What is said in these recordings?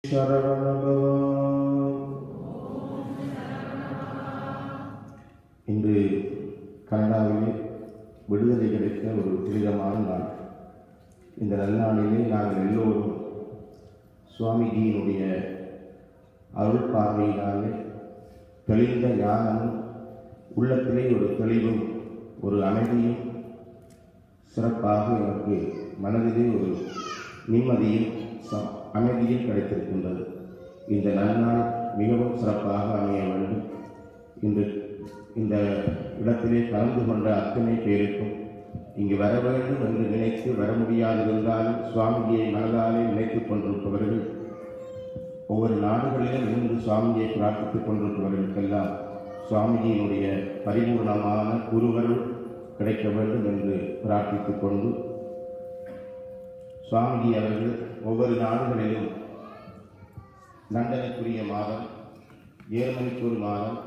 சரவணபவ. இன்று கனடாவிலே விடுதலை கிடைத்த ஒரு புனிதமான நாள். இந்த நல்நாளிலே நாங்கள் எல்லோரும் சுவாமிஜியினுடைய அருள் பார்வையினாலே தெளிந்த ஞானமும் உள்ளத்திலே ஒரு தெளிவும் ஒரு அமைதியும் சிறப்பாக எனக்கு மனதிலே ஒரு நிம்மதியும் அமைதியும் கிடைத்திருக்கின்றது. இந்த நல்நாள் மிகவும் சிறப்பாக அமைய வேண்டும். இன்று இந்த இடத்திலே கலந்து கொண்ட அத்தனை பேருக்கும் இங்கு வர வேண்டும் என்று நினைத்து வர முடியாதிருந்தாலும் சுவாமிஜியை மனதாலே நினைத்துக் கொண்டிருப்பவர்கள், ஒவ்வொரு நாடுகளிலும் இருந்து சுவாமிஜியை பிரார்த்தித்துக் கொண்டிருப்பவர்களுக்கெல்லாம் சுவாமிஜியினுடைய பரிபூர்ணமான குருவருள் கிடைக்க வேண்டும் என்று பிரார்த்தித்துக் கொண்டு, சுவாமிஜி அவர்கள் ஒவ்வொரு நாடுகளிலும் லண்டனுக்குரிய மாதம், ஜெர்மனிக்கு ஒரு மாதம்,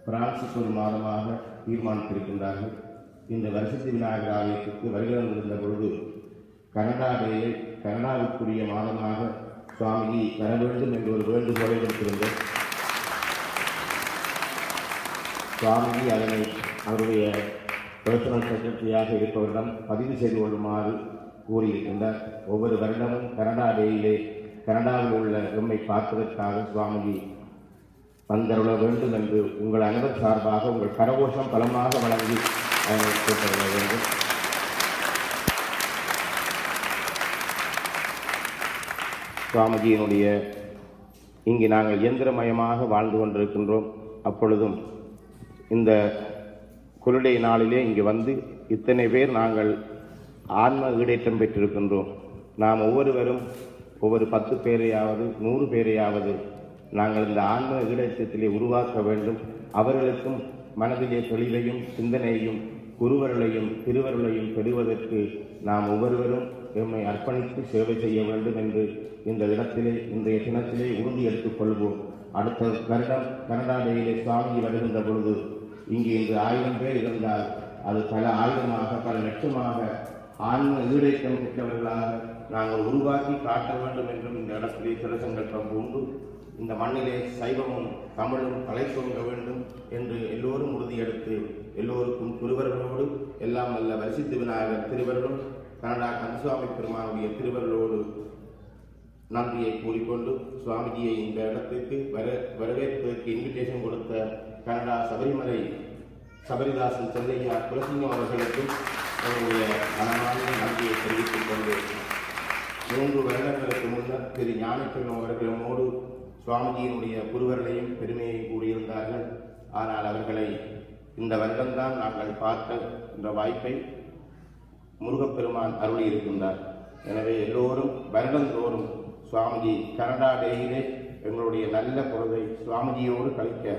பிரான்சுக்கு ஒரு மாதமாக தீர்மானித்திருக்கின்றார்கள். இந்த வருஷத்து விநாயகர் ஆலயத்திற்கு வருகின்ற பொழுது கனடாவுக்குரிய மாதமாக சுவாமிஜி வர வேண்டும் என்று ஒரு வேண்டுகோளை வைத்திருந்தோம். சுவாமிஜி அதனை அவருடைய பர்சனல் செக்ரட்டரியாக இருப்பவரிடம் பதிவு செய்து கொள்ளுமாறு கூறியிருக்கின்றார். ஒவ்வொரு வருடமும் கனடாவில் உள்ள எம்மை பார்ப்பதற்காக சுவாமிஜி வந்தருள வேண்டும் என்று உங்கள் அனைவர் சார்பாக உங்கள் கரகோஷம் பலமாக வழங்கி அதனை கேட்டுக்கொள்ள வேண்டும். சுவாமிஜியினுடைய இங்கு நாங்கள் இயந்திரமயமாக வாழ்ந்து கொண்டிருக்கின்றோம். அப்பொழுதும் இந்த கொள்கை நாளிலே இங்கு வந்து இத்தனை பேர் நாங்கள் ஆன்ம ஈடேற்றம் பெற்றிருக்கின்றோம். நாம் ஒவ்வொருவரும் ஒவ்வொரு 10 பேரையாவது 100 பேரையாவது நாங்கள் இந்த ஆன்ம ஈடேற்றத்திலே உருவாக்க வேண்டும். அவர்களுக்கும் மனதிலே தெளிவையும் சிந்தனையையும் குருவர்களையும் திருவர்களையும் பெறுவதற்கு நாம் ஒவ்வொருவரும் எம்மை அர்ப்பணித்து சேவை செய்ய வேண்டும் என்று இந்த இடத்திலே இன்றைய தினத்திலே உறுதி எடுத்துக் கொள்வோம். அடுத்த வருடம் கனடாவிலே சுவாமி வருகின்ற பொழுது இங்கு இன்று 1000 பேர் இருந்தால் அது பல ஆயிரமாக பல லட்சமாக ஆன்ம ஈடேற்றம் பெற்றவர்களாக நாங்கள் உருவாக்கி காட்ட வேண்டும் என்றும் இந்த இடத்திலே திரசங்கல்பம் உண்டு. இந்த மண்ணிலே சைவமும் தமிழும் தலைத்தோங்க வேண்டும் என்று எல்லோரும் உறுதியெடுத்து எல்லோருக்கும் குருவர்களோடு எல்லாம் அல்ல வரிசித்து விநாயகர் திருவர்களும் கனடா கந்தசுவாமி பெருமானுடைய திருவர்களோடு நன்றியை கூறிக்கொண்டு சுவாமிஜியை இந்த இடத்திற்கு வரவேற்பதற்கு இன்விடேஷன் கொடுத்த கனடா சபரிதாசன் செல்லையா குலசிங்கம் அவர்களுக்கும் அவருடைய மனமான நன்றியை தெரிவித்துக் கொண்டு 3 வருடங்களுக்கு முன்னர் திரு ஞானக்கிழமை அவர்களோடு சுவாமிஜியினுடைய குருவர்களையும் பெருமையையும் கூறியிருந்தார்கள். ஆனால் அவர்களை இந்த வருடம்தான் நாங்கள் பார்த்த என்ற வாய்ப்பை முருகப்பெருமான் அருளி இருக்கின்றார். எனவே எல்லோரும் வருடந்தோறும் சுவாமிஜி கனடா டேயிலே எங்களுடைய நல்ல பொழுதை சுவாமிஜியோடு கழிக்க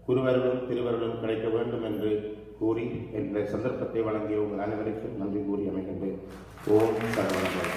குருவர்களும் திருவர்களும் கிடைக்க வேண்டும் என்று கூறி என்ற சந்தர்ப்பத்தை வழங்கிய உங்கள் அனைவருக்கும் நன்றி கூறி அமைகின்றேன். ஓம் சரவணபவ.